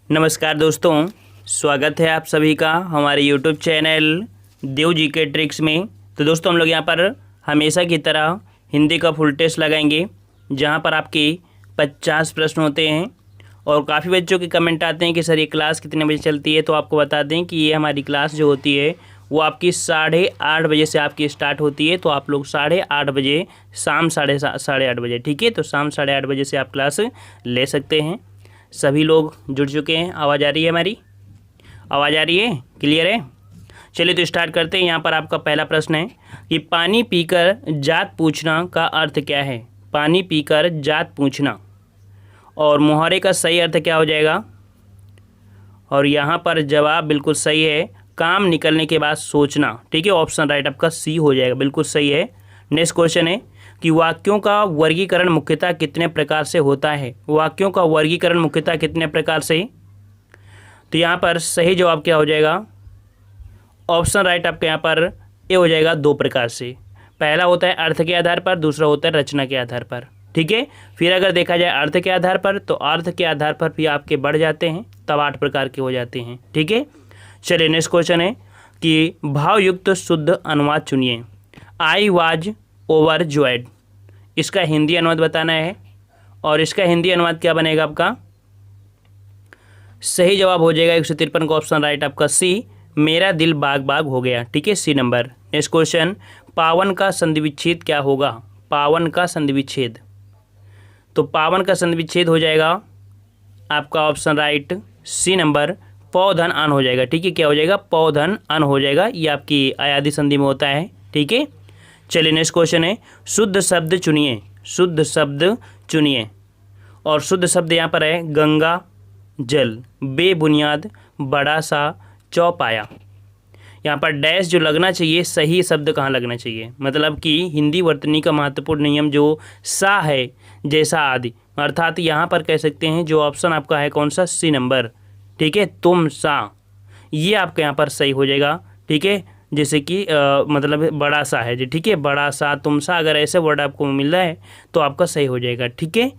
नमस्कार दोस्तों, स्वागत है आप सभी का हमारे यूट्यूब चैनल देव जी के ट्रिक्स में। तो दोस्तों हम लोग यहाँ पर हमेशा की तरह हिंदी का फुल टेस्ट लगाएंगे, जहाँ पर आपके 50 प्रश्न होते हैं। और काफ़ी बच्चों के कमेंट आते हैं कि सर ये क्लास कितने बजे चलती है। तो आपको बता दें कि ये हमारी क्लास जो होती है वो आपकी 8:30 बजे से आपकी स्टार्ट होती है। तो आप लोग 8:30 बजे, शाम 8:30 बजे, ठीक है। तो शाम 8:30 बजे से आप क्लास ले सकते हैं। सभी लोग जुड़ चुके हैं। आवाज़ आ रही है? हमारी आवाज़ आ रही है? क्लियर है? चलिए तो स्टार्ट करते हैं। यहाँ पर आपका पहला प्रश्न है कि पानी पीकर जात पूछना का अर्थ क्या है। पानी पीकर जात पूछना, और मुहावरे का सही अर्थ क्या हो जाएगा? और यहाँ पर जवाब बिल्कुल सही है, काम निकलने के बाद सोचना, ठीक है। ऑप्शन राइट आपका सी हो जाएगा, बिल्कुल सही है। नेक्स्ट क्वेश्चन है कि वाक्यों का वर्गीकरण मुख्यतः कितने प्रकार से होता है। वाक्यों का वर्गीकरण मुख्यतः कितने प्रकार से? तो यहाँ पर सही जवाब क्या हो जाएगा? ऑप्शन राइट आपके यहाँ पर ए हो जाएगा, 2 प्रकार से। पहला होता है अर्थ के आधार पर, दूसरा होता है रचना के आधार पर, ठीक है। फिर अगर देखा जाए अर्थ के आधार पर, तो अर्थ के आधार पर भी आपके बढ़ जाते हैं, तब 8 प्रकार के हो जाते हैं, ठीक है। चलिए नेक्स्ट क्वेश्चन है कि भावयुक्त शुद्ध अनुवाद चुनिए। आई वाज ओवरजॉयड, इसका हिंदी अनुवाद बताना है। और इसका हिंदी अनुवाद क्या बनेगा आपका? सही जवाब हो जाएगा 153 का ऑप्शन राइट आपका सी, मेरा दिल बाग बाग हो गया, ठीक है, सी नंबर। नेक्स्ट क्वेश्चन, पावन का संधि विच्छेद क्या होगा। पावन का संधि विच्छेद, तो पावन का संधि विच्छेद हो जाएगा आपका ऑप्शन राइट सी नंबर, पौधन अन हो जाएगा, ठीक है। क्या हो जाएगा? पौधन अन हो जाएगा। ये आपकी अयादी संधि में होता है, ठीक है। चलिए नेक्स्ट क्वेश्चन है, शुद्ध शब्द चुनिए। शुद्ध शब्द चुनिए, और शुद्ध शब्द यहाँ पर है गंगा जल, बेबुनियाद, बड़ा सा, चौपाया। यहाँ पर डैश जो लगना चाहिए, सही शब्द कहाँ लगना चाहिए, मतलब कि हिंदी वर्तनी का महत्वपूर्ण नियम जो सा है, जैसा आदि, अर्थात यहाँ पर कह सकते हैं जो ऑप्शन आपका है कौन सा, सी नंबर, ठीक है, तुम सा, ये आपके यहाँ पर सही हो जाएगा, ठीक है। जैसे कि मतलब बड़ा सा है जी, ठीक है, बड़ा सा, तुम सा, अगर ऐसे वर्ड आपको मिल रहा है तो आपका सही हो जाएगा, ठीक है।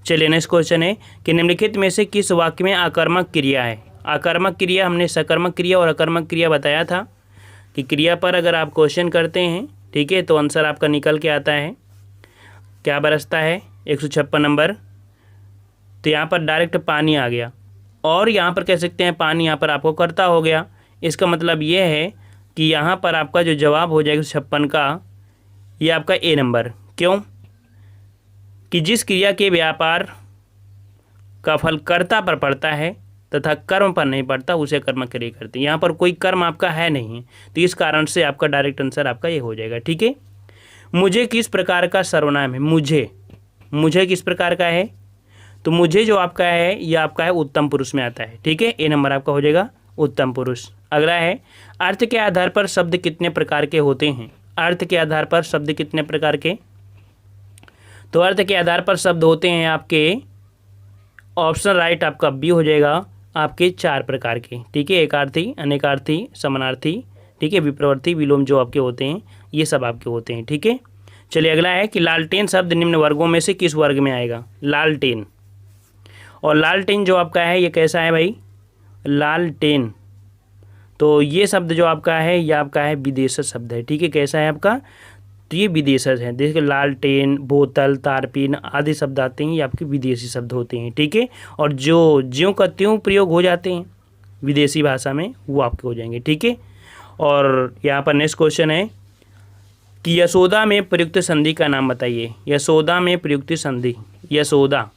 चलिए नेक्स्ट क्वेश्चन है कि निम्नलिखित में से किस वाक्य में आकर्मक क्रिया है। आकर्मक क्रिया, हमने सकर्मक क्रिया और आकर्मक क्रिया बताया था कि क्रिया पर अगर आप क्वेश्चन करते हैं, ठीक है, तो आंसर आपका निकल के आता है, क्या बरसता है, 156 नंबर। तो यहाँ पर डायरेक्ट पानी आ गया, और यहाँ पर कह सकते हैं पानी यहाँ पर आपको कर्ता हो गया। इसका मतलब ये है कि यहाँ पर आपका जो जवाब हो जाएगा 156 का, ये आपका ए नंबर। क्यों? कि जिस क्रिया के व्यापार का फल कर्ता पर पड़ता है तथा कर्म पर नहीं पड़ता, उसे कर्म क्रिया करते हैं। यहाँ पर कोई कर्म आपका है नहीं, तो इस कारण से आपका डायरेक्ट आंसर आपका ये हो जाएगा, ठीक है। मुझे किस प्रकार का सर्वनाम है। मुझे किस प्रकार का है, तो मुझे जो आपका है ये आपका है उत्तम पुरुष में आता है, ठीक है, ए नंबर आपका हो जाएगा उत्तम पुरुष। अगला है अर्थ के आधार पर शब्द कितने प्रकार के होते हैं। अर्थ के आधार पर शब्द कितने प्रकार के, तो अर्थ के आधार पर शब्द होते हैं आपके, ऑप्शन राइट आपका बी हो जाएगा, आपके 4 प्रकार के, ठीक है। एकार्थी, अनेकार्थी, समानार्थी, ठीक है, विप्रवर्थी, विलोम जो आपके होते हैं, ये सब आपके होते हैं, ठीक है। चलिए अगला है कि लालटेन शब्द निम्न वर्गों में से किस वर्ग में आएगा। लालटेन, और लालटेन जो आपका है ये कैसा है भाई, लालटेन, तो ये शब्द जो आपका है ये आपका है विदेशज शब्द है, ठीक है। कैसा है आपका, तो ये विदेशज है। देखिए लालटेन, बोतल, तारपीन आदि शब्द आते हैं, ये आपके विदेशी शब्द होते हैं, ठीक है। और जो ज्यों का त्यों प्रयोग हो जाते हैं विदेशी भाषा में, वो आपके हो जाएंगे, ठीक है। और यहाँ पर नेक्स्ट क्वेश्चन है कि यशोदा में प्रयुक्त संधि का नाम बताइए। यशोदा में प्रयुक्त संधि, यशोदा,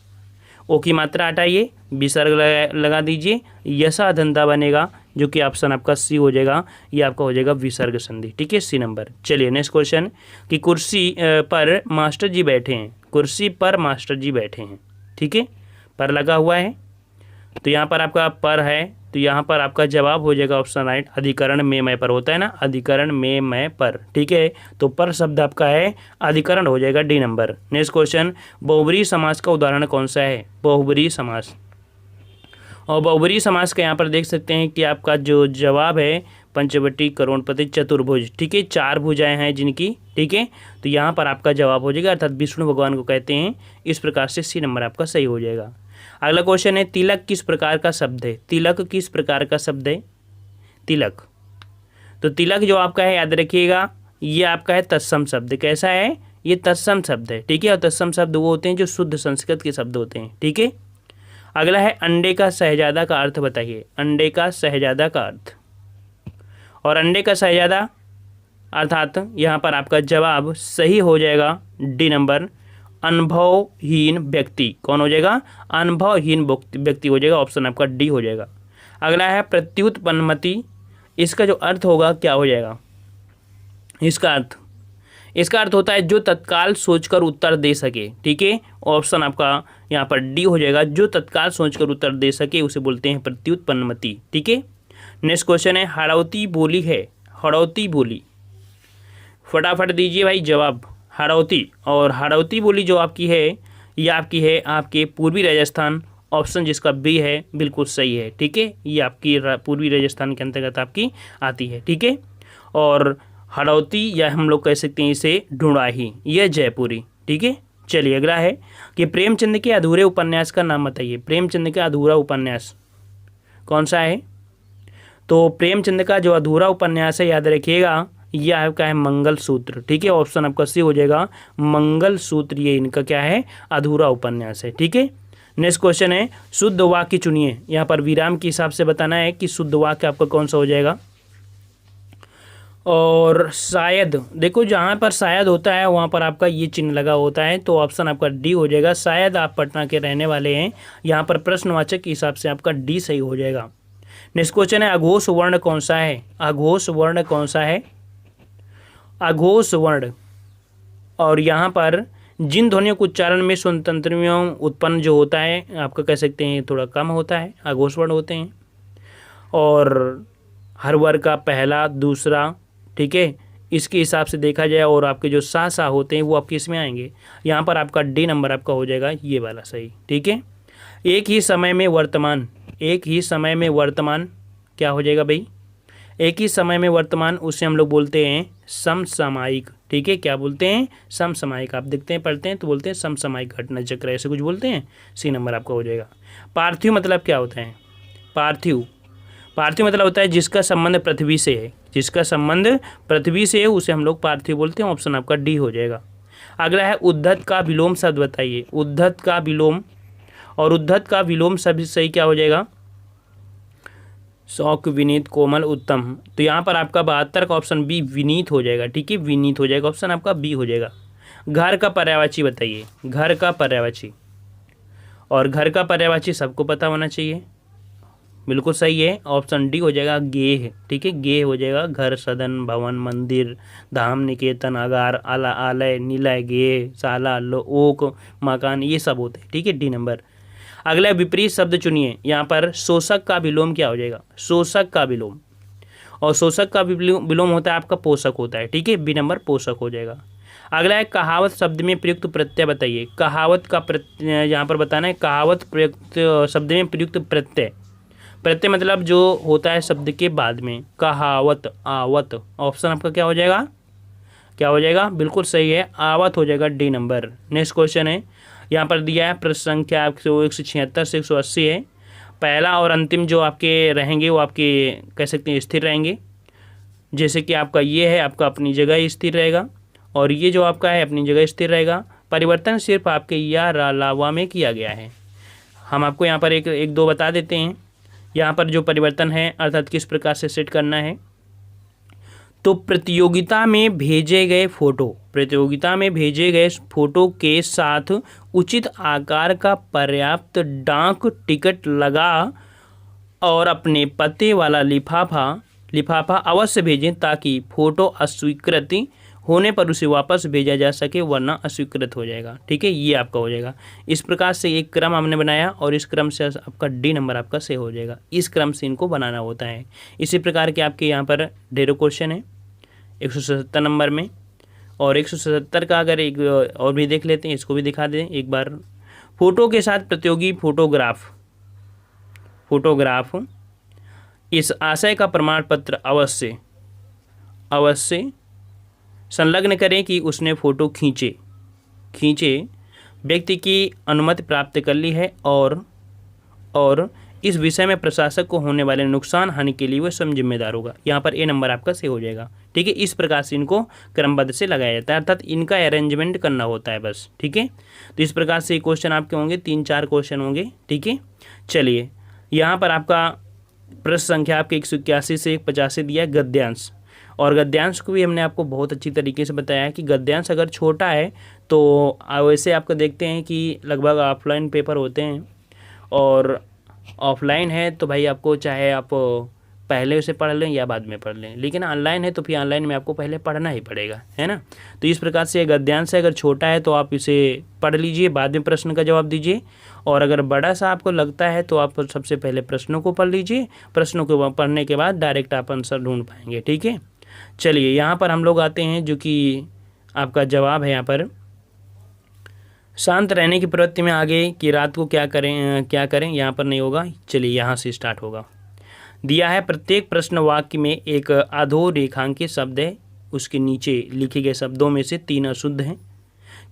ओ की मात्रा हटाइए, विसर्ग लगा दीजिए, यशा धंधा बनेगा, जो कि ऑप्शन आपका सी हो जाएगा, ये आपका हो जाएगा विसर्ग संधि, ठीक है, सी नंबर। चलिए नेक्स्ट क्वेश्चन कि कुर्सी पर मास्टर जी बैठे हैं। कुर्सी पर मास्टर जी बैठे हैं, ठीक है, पर लगा हुआ है, तो यहाँ पर आपका पर है, तो यहाँ पर आपका जवाब हो जाएगा ऑप्शन राइट, अधिकरण में मैं पर होता है ना, अधिकरण में मैं पर, ठीक है। तो पर शब्द आपका है अधिकरण हो जाएगा, डी नंबर। नेक्स्ट क्वेश्चन, बहुब्रीहि समास का उदाहरण कौन सा है। बहुब्रीहि समास, और बहुब्रीहि समास का यहाँ पर देख सकते हैं कि आपका जो जवाब है पंचवटी, करोड़पति, चतुर्भुज, ठीक है, 4 भुजाएं हैं जिनकी, ठीक है। तो यहाँ पर आपका जवाब हो जाएगा, अर्थात विष्णु भगवान को कहते हैं, इस प्रकार से सी नंबर आपका सही हो जाएगा। अगला क्वेश्चन है तिलक किस प्रकार का शब्द है? तिलक किस प्रकार का शब्द है? तिलक, तो तिलक जो आपका है याद रखिएगा ये आपका है तत्सम शब्द। कैसा है? ये तत्सम शब्द है, ठीक है। और तत्सम शब्द वो होते हैं जो शुद्ध संस्कृत के शब्द होते हैं, ठीक है। अगला है अंडे का शहजादा का अर्थ बताइए। अंडे का शहजादा का अर्थ, और अंडे का शहजादा अर्थात यहाँ पर आपका जवाब सही हो जाएगा डी नंबर, अनुभवहीन व्यक्ति। कौन हो जाएगा? अनुभवहीन व्यक्ति हो जाएगा, ऑप्शन आपका डी हो जाएगा। अगला है प्रत्युत्पन्नमति, इसका जो अर्थ होगा क्या हो जाएगा? इसका अर्थ होता है जो तत्काल सोचकर उत्तर दे सके, ठीक है। ऑप्शन आपका यहाँ पर डी हो जाएगा, जो तत्काल सोचकर उत्तर दे सके उसे बोलते हैं प्रत्युत्पन्नमति, ठीक है। नेक्स्ट क्वेश्चन है हाड़ौती बोली है। हाड़ौती बोली, फटाफट दीजिए भाई जवाब। हाड़ौती, और हाड़ौती बोली जो आपकी है ये आपकी है आपके पूर्वी राजस्थान, ऑप्शन जिसका बी है बिल्कुल सही है, ठीक है। ये आपकी पूर्वी राजस्थान के अंतर्गत आपकी आती है, ठीक है। और हाड़ौती या हम लोग कह सकते हैं इसे ढूंढाही, यह जयपुरी, ठीक है। चलिए अगला है कि प्रेमचंद के अधूरे उपन्यास का नाम बताइए। प्रेमचंद का अधूरा उपन्यास कौन सा है? तो प्रेमचंद का जो अधूरा उपन्यास है याद रखिएगा यह आपका है मंगलसूत्र, ठीक है। ऑप्शन आपका सी हो जाएगा मंगलसूत्र, ये इनका क्या है? अधूरा उपन्यास है, ठीक है। नेक्स्ट क्वेश्चन है शुद्ध वाक्य चुनिए। यहाँ पर विराम के हिसाब से बताना है कि शुद्ध वाक्य आपका कौन सा हो जाएगा। और शायद देखो जहाँ पर शायद होता है वहाँ पर आपका ये चिन्ह लगा होता है, तो ऑप्शन आपका डी हो जाएगा। शायद आप पटना के रहने वाले हैं, यहाँ पर प्रश्नवाचक के हिसाब से आपका डी सही हो जाएगा। नेक्स्ट क्वेश्चन है अघोष वर्ण कौन सा है? अघोष वर्ण कौन सा है? अघोष वर्ण, और यहाँ पर जिन ध्वनियों के उच्चारण में स्वतंत्रियों उत्पन्न जो होता है आपका कह सकते हैं थोड़ा कम होता है, अघोष वर्ण होते हैं। और हर वर्ग का पहला दूसरा, ठीक है, इसके हिसाब से देखा जाए, और आपके जो सा होते हैं वो आपके इसमें आएंगे। यहाँ पर आपका डी नंबर आपका हो जाएगा ये वाला सही, ठीक है। एक ही समय में वर्तमान, एक ही समय में वर्तमान क्या हो जाएगा भाई? एक ही समय में वर्तमान, उसे हम लोग बोलते हैं समसामयिक, ठीक है। क्या बोलते हैं? समसामयिक। आप देखते हैं पढ़ते हैं तो बोलते हैं समसामयिक घटना चक्र, ऐसे कुछ बोलते हैं। सी नंबर आपका हो जाएगा। पार्थिव मतलब क्या होता है? पार्थिव, पार्थिव मतलब होता है जिसका संबंध पृथ्वी से है, जिसका संबंध पृथ्वी से है उसे हम लोग पार्थिव बोलते हैं। ऑप्शन आपका डी हो जाएगा। अगला है उद्धत का विलोम शब्द बताइए। उद्धत का विलोम, और उद्धत का विलोम शब्द सही क्या हो जाएगा? शौक, विनीत, कोमल, उत्तम। तो यहाँ पर आपका 72 का ऑप्शन बी विनीत हो जाएगा, ठीक है। विनीत हो जाएगा, ऑप्शन आपका बी हो जाएगा। घर का पर्यायवाची बताइए। घर का पर्यायवाची, और घर का पर्यायवाची सबको पता होना चाहिए, बिल्कुल सही है। ऑप्शन डी हो जाएगा गेह, ठीक है। गेह हो जाएगा घर, सदन, भवन, मंदिर, धाम, निकेतन, आगार, आला, आलय, निलय, गेह, शाला, ओक, मकान, ये सब होते हैं, ठीक है। D number. अगला विपरीत शब्द चुनिए। यहाँ पर शोषक का विलोम क्या हो जाएगा? शोषक का विलोम, और शोषक का विलोम होता है आपका पोषक होता है, ठीक है। बी नंबर पोषक हो जाएगा। अगला है कहावत शब्द में प्रयुक्त प्रत्यय बताइए। कहावत का प्रत्यय यहाँ पर बताना है। कहावत प्रयुक्त शब्द में प्रयुक्त प्रत्यय, प्रत्यय मतलब जो होता है शब्द के बाद में। कहावत, आवत, ऑप्शन आपका क्या हो जाएगा? क्या हो जाएगा? बिल्कुल सही है, आवत हो जाएगा, डी नंबर। नेक्स्ट क्वेश्चन है यहाँ पर दिया है प्रश्न संख्या 176 से 180 है। पहला और अंतिम जो आपके रहेंगे वो आपके कह सकते हैं स्थिर रहेंगे, जैसे कि आपका ये है आपका अपनी जगह स्थिर रहेगा, और ये जो आपका है अपनी जगह स्थिर रहेगा। परिवर्तन सिर्फ आपके या लावा में किया गया है। हम आपको यहाँ पर एक दो बता देते हैं। यहाँ पर जो परिवर्तन है अर्थात किस प्रकार से सेट करना है, तो प्रतियोगिता में भेजे गए फोटो, प्रतियोगिता में भेजे गए फोटो के साथ उचित आकार का पर्याप्त डाक टिकट लगा और अपने पते वाला लिफाफा अवश्य भेजें ताकि फ़ोटो अस्वीकृत होने पर उसे वापस भेजा जा सके, वरना अस्वीकृत हो जाएगा। ठीक है, ये आपका हो जाएगा। इस प्रकार से एक क्रम हमने बनाया और इस क्रम से आपका डी नंबर आपका सही हो जाएगा। इस क्रम से इनको बनाना होता है। इसी प्रकार के आपके यहाँ पर ढेरों क्वेश्चन है 177 नंबर में, और 177 का अगर एक और भी देख लेते हैं, इसको भी दिखा दें एक बार। फोटो के साथ प्रतियोगी फोटोग्राफ इस आशय का प्रमाण पत्र अवश्य संलग्न करें कि उसने फ़ोटो खींचे व्यक्ति की अनुमति प्राप्त कर ली है और और इस विषय में प्रशासक को होने वाले नुकसान हानि के लिए वह स्वयं जिम्मेदार होगा। यहाँ पर ए नंबर आपका सही हो जाएगा। ठीक है, इस प्रकार से इनको क्रमबद्ध से लगाया जाता है, अर्थात इनका अरेंजमेंट करना होता है बस। ठीक है, तो इस प्रकार से क्वेश्चन आपके होंगे, 3-4 क्वेश्चन होंगे। ठीक है, चलिए यहाँ पर आपका प्रश्न संख्या आपके 181 से 185 दिया है गद्यांश, और गद्यांश को भी हमने आपको बहुत अच्छी तरीके से बताया है कि गद्यांश अगर छोटा है तो वैसे आपको देखते हैं कि लगभग ऑफलाइन पेपर होते हैं, और ऑफलाइन है तो भाई आपको चाहे आप पहले उसे पढ़ लें या बाद में पढ़ लें, लेकिन ऑनलाइन है तो फिर ऑनलाइन में आपको पहले पढ़ना ही पड़ेगा, है ना। तो इस प्रकार से गद्यांश अगर छोटा है तो आप इसे पढ़ लीजिए, बाद में प्रश्न का जवाब दीजिए, और अगर बड़ा सा आपको लगता है तो आप सबसे पहले प्रश्नों को पढ़ लीजिए, प्रश्नों को पढ़ने के बाद डायरेक्ट आप आंसर ढूंढ पाएंगे। ठीक है, चलिए यहाँ पर हम लोग आते हैं जो कि आपका जवाब है। यहाँ पर शांत रहने की प्रवृत्ति में आगे कि रात को क्या करें यहाँ पर नहीं होगा। चलिए यहाँ से स्टार्ट होगा। दिया है प्रत्येक प्रश्न वाक्य में एक अधोरेखांकित शब्द है, उसके नीचे लिखे गए शब्दों में से 3 अशुद्ध हैं,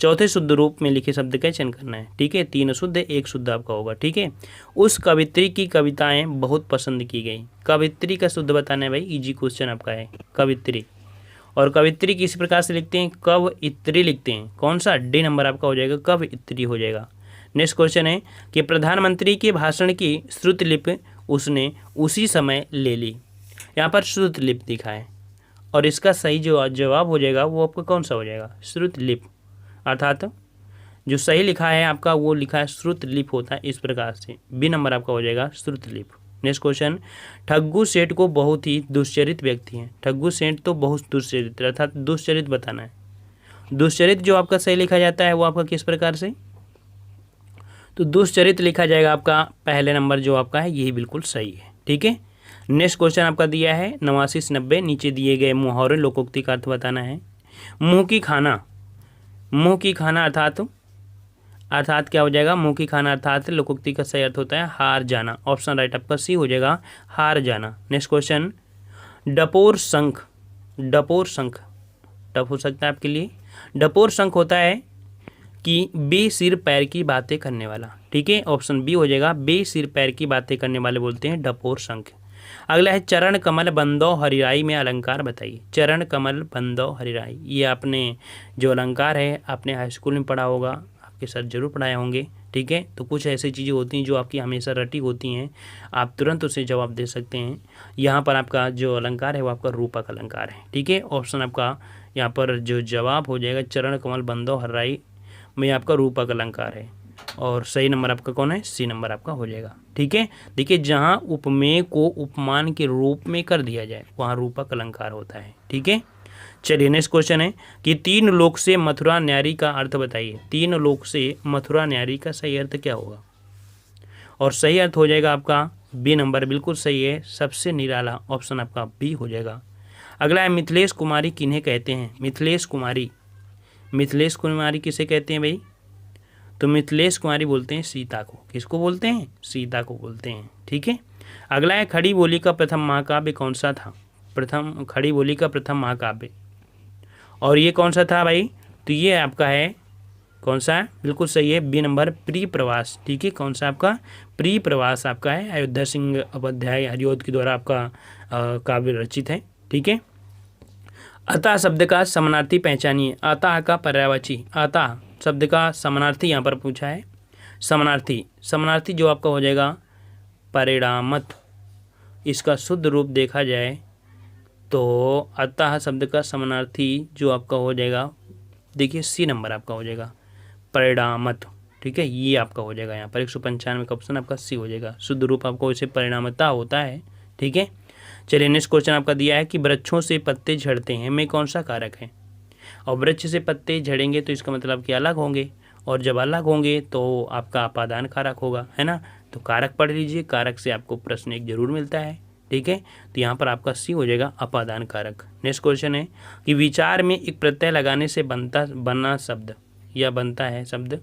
चौथे शुद्ध रूप में लिखे शब्द का चयन करना है। ठीक है, 3 अशुद्ध 1 शुद्ध आपका होगा। ठीक है, उस कवित्री की कविताएं बहुत पसंद की गई। कवित्री का शुद्ध बताना है भाई, इजी क्वेश्चन आपका है कवित्री। और कवित्री किसी प्रकार से लिखते हैं, कवइत्री लिखते हैं। कौन सा, डी नंबर आपका हो जाएगा, कवइत्री हो जाएगा। नेक्स्ट क्वेश्चन है कि प्रधानमंत्री के भाषण की श्रुतलिपि उसने उसी समय ले ली। यहाँ पर श्रुतलिपि दिखा है, और इसका सही जो जवाब हो जाएगा वो आपका कौन सा हो जाएगा, श्रुतलिपि, अर्थात जो सही लिखा है आपका वो लिखा है श्रुतलिपि होता है। इस प्रकार से बी नंबर आपका हो जाएगा श्रुतलिपि। नेक्स्ट क्वेश्चन, ठग्गू सेठ को बहुत ही दुश्चरित व्यक्ति हैं। ठग्गू सेठ तो बहुत दुश्चरित, अर्थात दुश्चरित बताना है। दुश्चरित जो आपका सही लिखा जाता है वो आपका किस प्रकार से, तो दुश्चरित लिखा जाएगा आपका पहले नंबर जो आपका है, यही बिल्कुल सही है। ठीक है, नेक्स्ट क्वेश्चन आपका दिया है 89 से 90, नीचे दिए गए मुहावरे लोकोक्ति का अर्थ बताना है। मुँह की खाना, मुँह की खाना अर्थात क्या हो जाएगा, मुँह की खाना अर्थात लोकोक्ति का सही अर्थ होता है हार जाना। ऑप्शन राइट आपका सी हो जाएगा, हार जाना। नेक्स्ट क्वेश्चन, डपोर शंख, डपोर शंख टफ हो सकता है आपके लिए। डपोर शंख होता है कि बेसिर पैर की बातें करने वाला। ठीक है, ऑप्शन बी हो जाएगा, बेसिर पैर की बातें करने वाले बोलते हैं डपोर शंख। अगला है चरण कमल बंदो हरिराई में अलंकार बताइए। चरण कमल बंदो हरिराई, ये आपने जो अलंकार है आपने हाई स्कूल में पढ़ा होगा, आपके सर जरूर पढ़ाए होंगे। ठीक है, तो कुछ ऐसी चीज़ें होती हैं जो आपकी हमेशा रटी होती हैं, आप तुरंत उसे जवाब दे सकते हैं। यहाँ पर आपका जो अलंकार है वो आपका रूपक अलंकार है। ठीक है, ऑप्शन आपका यहाँ पर जो जवाब हो जाएगा चरण कमल बंदो हरिराई में आपका रूपक अलंकार है, और सही नंबर आपका कौन है, सी नंबर आपका हो जाएगा। ठीक है, देखिए जहाँ उपमेय को उपमान के रूप में कर दिया जाए वहाँ रूपक अलंकार होता है। ठीक है, चलिए नेक्स्ट क्वेश्चन है कि 3 लोक से मथुरा न्यारी का अर्थ बताइए। 3 लोक से मथुरा न्यारी का सही अर्थ क्या होगा, और सही अर्थ हो जाएगा आपका बी नंबर, बिल्कुल सही है, सबसे निराला। ऑप्शन आपका बी हो जाएगा। अगला है मिथिलेश कुमारी किन्हें कहते हैं। मिथिलेश कुमारी, मिथिलेश कुमारी किसे कहते हैं भाई, तो मिथिलेश कुमारी बोलते हैं सीता को। किसको बोलते हैं, सीता को बोलते हैं। ठीक है, अगला है खड़ी बोली का प्रथम महाकाव्य कौन सा था। खड़ी बोली का प्रथम महाकाव्य, और ये कौन सा था भाई, तो ये आपका है कौन सा है, बिल्कुल सही है, बी नंबर प्री प्रवास। ठीक है, कौन सा आपका प्री प्रवास आपका है, अयोध्या सिंह उपाध्याय हरिऔध के द्वारा आपका काव्य रचित है। ठीक है, अतः शब्द का समानार्थी पहचानिए। अतः का पर्यायवाची, अतः शब्द का समानार्थी यहाँ पर पूछा है। समानार्थी जो आपका हो जाएगा परिणामत। इसका शुद्ध रूप देखा जाए तो अतः शब्द का समानार्थी जो आपका हो जाएगा, देखिए सी नंबर आपका हो जाएगा परिणामत। ठीक है, ये आपका हो जाएगा यहाँ पर 195 का ऑप्शन आपका सी हो जाएगा। शुद्ध रूप आपको इसे परिणामता होता है। ठीक है, चलिए नेक्स्ट क्वेश्चन आपका दिया है कि वृक्षों से पत्ते झड़ते हैं में कौन सा कारक है। और वृक्ष से पत्ते झड़ेंगे तो इसका मतलब कि अलग होंगे, और जब अलग होंगे तो आपका अपादान कारक होगा, है ना। तो कारक पढ़ लीजिए, कारक से आपको प्रश्न एक जरूर मिलता है। ठीक है, तो यहाँ पर आपका सी हो जाएगा अपादान कारक। नेक्स्ट क्वेश्चन है कि विचार में एक प्रत्यय लगाने से बनता है शब्द।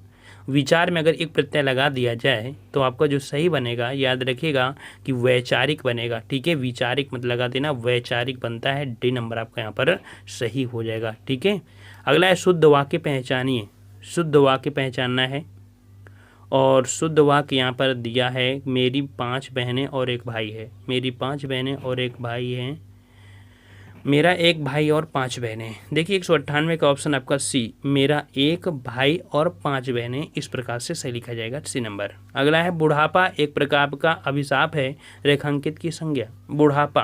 विचार में अगर एक प्रत्यय लगा दिया जाए तो आपका जो सही बनेगा, याद रखिएगा कि वैचारिक बनेगा। ठीक है, विचारिक मत लगा देना, वैचारिक बनता है। डी नंबर आपका यहाँ पर सही हो जाएगा। ठीक है, अगला है शुद्ध वाक्य पहचानिए। शुद्ध वाक्य पहचानना है, और शुद्ध वाक्य यहाँ पर दिया है मेरी 5 बहनें और एक भाई है। मेरी 5 बहनें और एक भाई है। मेरा एक भाई और 5 बहनें। देखिए 198 का ऑप्शन आपका सी, मेरा एक भाई और 5 बहनें, इस प्रकार से सही लिखा जाएगा सी नंबर। अगला है बुढ़ापा एक प्रकार का अभिशाप है, रेखांकित की संज्ञा। बुढ़ापा,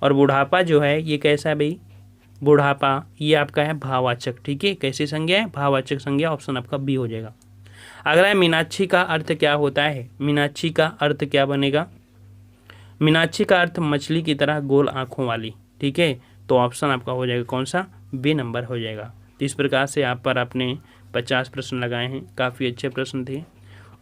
और बुढ़ापा जो है ये कैसा है भाई, बुढ़ापा ये आपका है भाववाचक, ठीक है। कैसी संज्ञा है, भाववाचक संज्ञा, ऑप्शन आपका बी हो जाएगा। अगला है मीनाक्षी का अर्थ क्या होता है। मीनाक्षी का अर्थ क्या बनेगा, मीनाक्षी का अर्थ मछली की तरह गोल आंखों वाली, ठीक है। तो ऑप्शन आपका हो जाएगा कौन सा, बी नंबर हो जाएगा। तो इस प्रकार से आप पर आपने 50 प्रश्न लगाए हैं, काफ़ी अच्छे प्रश्न थे।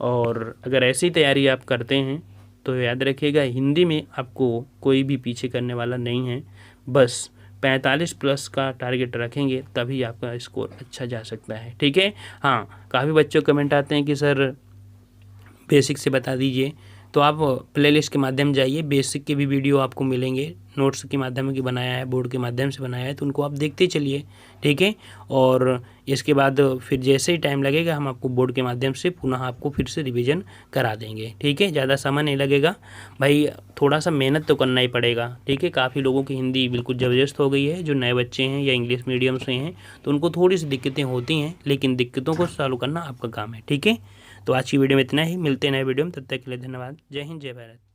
और अगर ऐसी तैयारी आप करते हैं तो याद रखिएगा हिंदी में आपको कोई भी पीछे करने वाला नहीं है। बस 45 प्लस का टारगेट रखेंगे तभी आपका स्कोर अच्छा जा सकता है, ठीक है। हाँ, काफ़ी बच्चों कमेंट आते हैं कि सर बेसिक से बता दीजिए, तो आप प्लेलिस्ट के माध्यम जाइए, बेसिक के भी वीडियो आपको मिलेंगे, नोट्स के माध्यम की बनाया है, बोर्ड के माध्यम से बनाया है, तो उनको आप देखते चलिए, ठीक है। और इसके बाद फिर जैसे ही टाइम लगेगा हम आपको बोर्ड के माध्यम से पुनः आपको फिर से रिवीजन करा देंगे, ठीक है। ज़्यादा समय नहीं लगेगा भाई, थोड़ा सा मेहनत तो करना ही पड़ेगा, ठीक है। काफ़ी लोगों की हिंदी बिल्कुल ज़बरदस्त हो गई है, जो नए बच्चे हैं या इंग्लिश मीडियम से हैं तो उनको थोड़ी सी दिक्कतें होती हैं, लेकिन दिक्कतों को सॉल्व करना आपका काम है, ठीक है। तो आज की वीडियो में इतना ही, मिलते हैं नए वीडियो में, तब तक के लिए धन्यवाद। जय हिंद, जय भारत।